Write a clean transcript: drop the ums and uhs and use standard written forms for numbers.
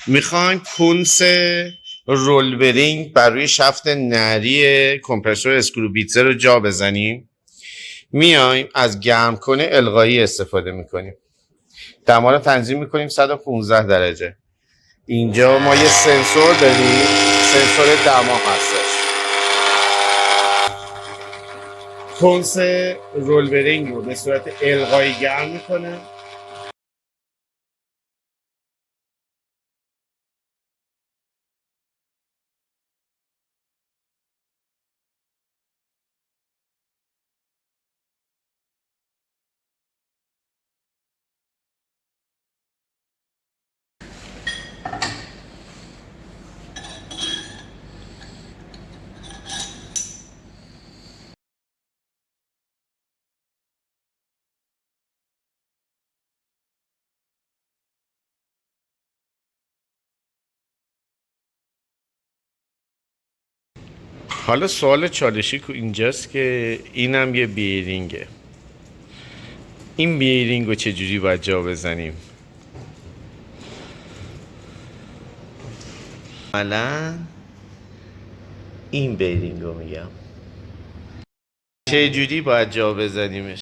میخوایم پونس رولبرینگ بر روی شفت نری کمپرسور اسکروبیتزر رو جا بزنیم. میایم از گرم کنه القایی استفاده میکنیم. دما رو تنظیم میکنیم 115 درجه. اینجا ما یه سنسور داریم، سنسور دما هستش. پونس رولبرینگ رو به صورت القایی گرم میکنه. حالا سوال چالشی اینجاست که اینم یه بیرینگه. این بیرینگ رو چجوری باید جا بزنیم؟ حالا این بیرینگ رو میگم چجوری باید جا بزنیمش.